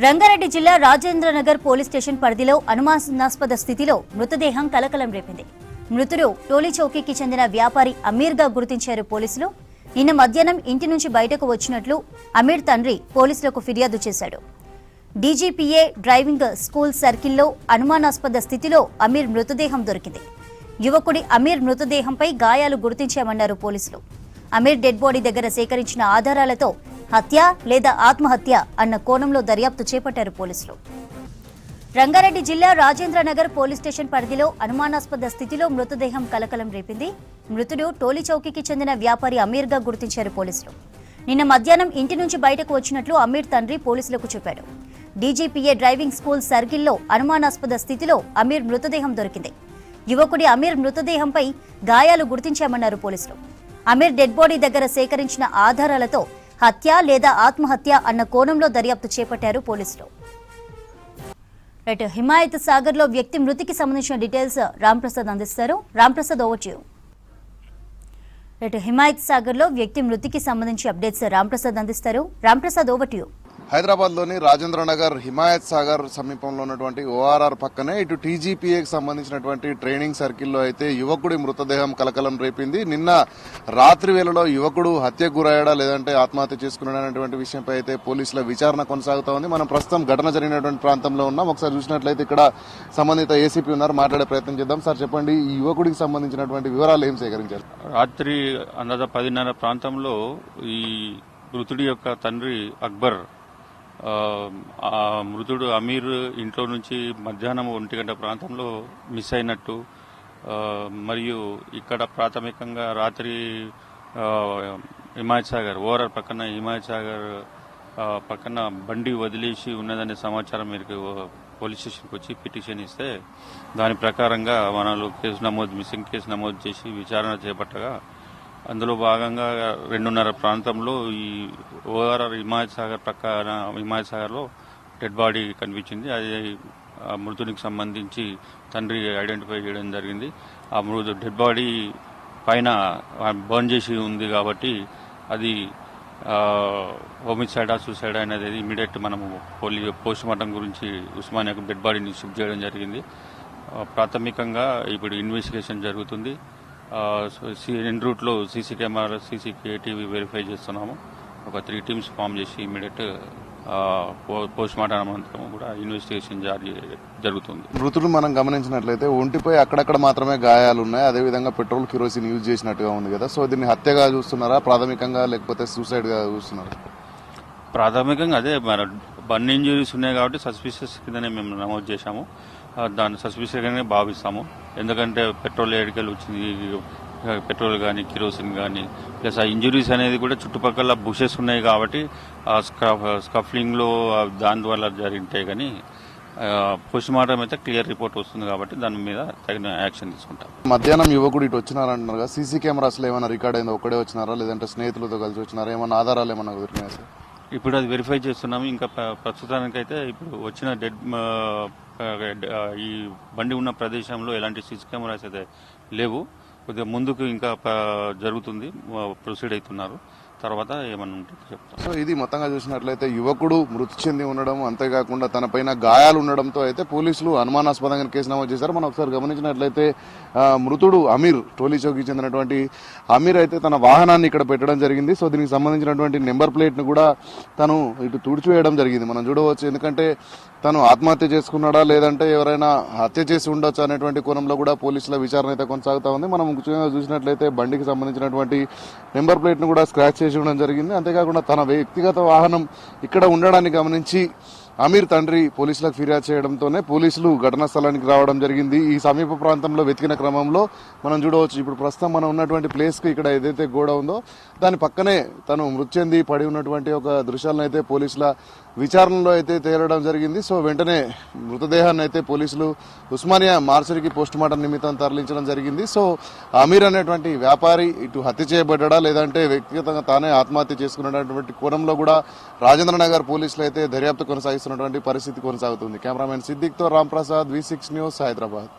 రంగారెడ్డి జిల్లా Rajendranagar police station పరిధిలో అనుమానాస్పద స్థితిలో మృతదేహం కలకలం రేపింది. మృతుడు టోలీ చౌకీకి చెందిన వ్యాపారి అమీర్గా గుర్తించారు పోలీసులు. నిన్న మధ్యాహ్నం ఇంటి నుంచి బయటకు వచ్చినట్లు అమీర్ తండ్రి పోలీసులకు ఫిర్యాదు చేశాడు. డీజీపీఏ డ్రైవింగ్ స్కూల్ సర్కిల్లో అనుమానాస్పద స్థితిలో అమీర్ మృతదేహం దొరికింది. యువకుడి అమీర్ మృతదేహంపై గాయాలు గుర్తించామన్నారు పోలీసులు. అమీర్ డెడ్ బాడీ దగ్గర సేకరించిన ఆధారాలతో హత్య లేదా ఆత్మహత్య అన్న కోణంలో దర్యాప్తు చేపట్టారు పోలీసులు. రంగారెడ్డి జిల్లా రాజేంద్రనగర్ పోలీస్ స్టేషన్ పరిధిలో అనుమానాస్పద స్థితిలో మృతదేహం కలకలం రేపింది. మృతుడు టోలీ చౌకీకి చెందిన వ్యాపారి అమీర్గా గుర్తించారు పోలీసులు. నిన్న మధ్యాహ్నం ఇంటి నుంచి బయటకు వచ్చినట్లు అమీర్ తండ్రి పోలీసులకు చెప్పాడు. డీజీపీఏ డ్రైవింగ్ స్కూల్ సర్కిల్లో అనుమానాస్పద స్థితిలో అమీర్ మృతదేహం దొరికింది. యువకుడి అమీర్ మృతదేహంపై గాయాలు గుర్తించామన్నారు పోలీసులు. అమీర్ డెడ్ బాడీ దగ్గర సేకరించిన ఆధారాలతో హత్య లేదా ఆత్మహత్య అన్న కోణంలో దర్యాప్తు చేపట్టారు పోలీసులు. హిమాయత్ సాగర్ లో వ్యక్తి మృతికి సంబంధించిన డీటెయిల్స్ రాంప్రసాద్ అందిస్తారు. Ramprasad, over to you. Himayat Sagar లో వ్యక్తి మృతికి సంబంధించి అప్డేట్స్ రాంప్రసాద్ అందిస్తారు. Ramprasad, over to you. హైదరాబాద్లోని రాజేంద్రనగర్ హిమాయత్ సాగర్ సమీపంలో ఉన్నటువంటి ఓఆర్ఆర్ పక్కనే ఇటు టీజీపీఏకి సంబంధించినటువంటి ట్రైనింగ్ సర్కిల్లో అయితే యువకుడి మృతదేహం కలకలం రేపింది. నిన్న రాత్రి వేళలో యువకుడు హత్యకు గురయ్యాడా లేదంటే ఆత్మహత్య చేసుకున్నాడనేటువంటి విషయంపై అయితే పోలీసుల విచారణ కొనసాగుతా ఉంది. మనం ప్రస్తుతం ఘటన జరిగినటువంటి ప్రాంతంలో ఉన్నాం. ఒకసారి చూసినట్లయితే ఇక్కడ సంబంధిత ఏసీపీ ఉన్నారు, మాట్లాడే ప్రయత్నం చేద్దాం. సార్ చెప్పండి, ఈ యువకుడికి సంబంధించినటువంటి వివరాలు ఏం సేకరించారు? రాత్రి అందాజ 10:30 ప్రాంతంలో ఈ మృతుడి యొక్క తండ్రి అక్బర్ మృతుడు అమీర్ ఇంట్లో నుంచి మధ్యాహ్నం 1 గంట ప్రాంతంలో మిస్ అయినట్టు, మరియు ఇక్కడ ప్రాథమికంగా రాత్రి హిమాయత్ సాగర్ ఓఆర్ఆర్ పక్కన హిమాయత్ సాగర్ పక్కన బండి వదిలేసి ఉన్నదనే సమాచారం మేరకు పోలీస్ స్టేషన్కి వచ్చి పిటిషన్ ఇస్తే దాని ప్రకారంగా మనలో మిస్సింగ్ కేసు నమోదు చేసి విచారణ చేపట్టగా అందులో భాగంగా 2:30 ప్రాంతంలో ఈ ఓఆర్ఆర్ హిమాయత్ సాగర్ ప్రక్కన హిమాయత్ సాగర్లో డెడ్ బాడీ కనిపించింది. అది మృతునికి సంబంధించి తండ్రి ఐడెంటిఫై చేయడం జరిగింది. ఆ డెడ్ బాడీ పైన బర్న్ చేసి ఉంది కాబట్టి అది హోమిసైడా సూసైడా అనేది ఇమీడియట్ మనము పోస్ట్ మార్టం గురించి ఉస్మానియాకు డెడ్ బాడీని షిఫ్ట్ చేయడం జరిగింది. ప్రాథమికంగా ఇప్పుడు ఇన్వెస్టిగేషన్ జరుగుతుంది. ఎన్ రూట్లో సీసీ కెమెరా టీవీ వెరిఫై చేస్తున్నాము. ఒక 3 టీమ్స్ ఫామ్ చేసి ఇమీడియట్ పోస్ట్ మార్టం అనంతరం కూడా ఇన్వెస్టిగేషన్ జరుగుతుంది. మృతుడు మనం గమనించినట్లయితే ఒంటిపై అక్కడక్కడ మాత్రమే గాయాలు ఉన్నాయి. అదేవిధంగా పెట్రోల్ కిరోసిన్ యూజ్ చేసినట్టుగా ఉంది కదా. సో దీన్ని హత్యగా చూస్తున్నారా ప్రాథమికంగా, లేకపోతే సూసైడ్ గా చూస్తున్నారా? ప్రాథమికంగా అదే మన బర్న్ ఇంజురీస్ ఉన్నాయి కాబట్టి సస్పిషియస్ కిందనే మేము నమోదు చేశాము. దాన్ని సస్పిషియస్గానే భావిస్తాము. ఎందుకంటే పెట్రోల్ ఎడికలు వచ్చింది, పెట్రోల్ కానీ కిరోసిన్ కానీ ప్లస్ ఆ ఇంజురీస్ అనేది కూడా చుట్టుపక్కల బుషెస్ ఉన్నాయి కాబట్టి ఆ స్కఫ్లింగ్లో దాని ద్వారా జరిగితే కానీ పోస్ట్ మార్టం అయితే క్లియర్ రిపోర్ట్ వస్తుంది కాబట్టి దాని మీద తగిన యాక్షన్ తీసుకుంటాం. మధ్యాహ్నం యువకుడు ఇటు వచ్చినారంటున్నారు కదా, సీసీ కెమెరాస్లో ఏమైనా రికార్డ్ అయిందో? ఒక్కడే వచ్చినారా లేదంటే స్నేహితులతో కలిసి వచ్చినారా? ఏమైనా ఆధారాలు ఏమన్నా దొరికినాయి సార్? ఇప్పుడు అది వెరిఫై చేస్తున్నాము. ఇంకా ప్రస్తుతానికైతే ఇప్పుడు వచ్చిన ఈ బండి ఉన్న ప్రదేశంలో ఎలాంటి సీసీ కెమెరాస్ అయితే లేవు. కొద్దిగా ముందుకు ఇంకా జరుగుతుంది, ప్రొసీడ్ అవుతున్నారు. తర్వాత ఏమన్నా ఉంటుంది చెప్తాం. సో ఇది మొత్తంగా చూసినట్లయితే యువకుడు మృతి చెంది ఉండడం, అంతేకాకుండా తన పైన గాయాలు ఉండడంతో అయితే పోలీసులు అనుమానాస్పదంగా కేసు నమోదు చేశారు. మనం ఒకసారి గమనించినట్లయితే మృతుడు అమీర్, టోలీ చౌకీకి చెందినటువంటి అమీర్ అయితే తన వాహనాన్ని ఇక్కడ పెట్టడం జరిగింది. సో దీనికి సంబంధించినటువంటి నెంబర్ ప్లేట్ను కూడా తను ఇటు తుడిచివేయడం జరిగింది. మనం చూడవచ్చు, ఎందుకంటే తను ఆత్మహత్య చేసుకున్నాడా లేదంటే ఎవరైనా హత్య చేసి ఉండొచ్చు అనేటువంటి కోణంలో కూడా పోలీసుల విచారణ అయితే కొనసాగుతా ఉంది. మనం చూసినట్లయితే బండికి సంబంధించినటువంటి నెంబర్ ప్లేట్ను కూడా స్క్రాచ్ చేసి ఉండడం జరిగింది. అంతేకాకుండా తన వ్యక్తిగత వాహనం ఇక్కడ ఉండడాన్ని గమనించి అమీర్ తండ్రి పోలీసులకు ఫిర్యాదు చేయడంతోనే పోలీసులు ఘటనా స్థలానికి రావడం జరిగింది. ఈ సమీప ప్రాంతంలో వెతికిన క్రమంలో మనం చూడవచ్చు, ఇప్పుడు ప్రస్తుతం మనం ఉన్నటువంటి ప్లేస్కి ఇక్కడ ఏదైతే గోడ ఉందో దాని పక్కనే తను మృతి చెంది పడి ఉన్నటువంటి ఒక దృశ్యాలను అయితే పోలీసుల విచారణలో అయితే తేలడం జరిగింది. సో వెంటనే మృతదేహాన్ని అయితే పోలీసులు ఉస్మానియా మార్చరికి పోస్ట్ మార్టం నిమిత్తం తరలించడం జరిగింది. సో అమీర్ అనేటువంటి వ్యాపారి ఇటు హత్య చేయబడ్డా లేదంటే వ్యక్తిగతంగా తానే ఆత్మహత్య చేసుకున్నటువంటి కోణంలో కూడా రాజేంద్రనగర్ పోలీసులు అయితే దర్యాప్తు కొనసాగిస్తున్నటువంటి పరిస్థితి కొనసాగుతుంది. కెమెరామెన్ సిద్దిక్తో రాంప్రసాద్, V6 న్యూస్, హైదరాబాద్.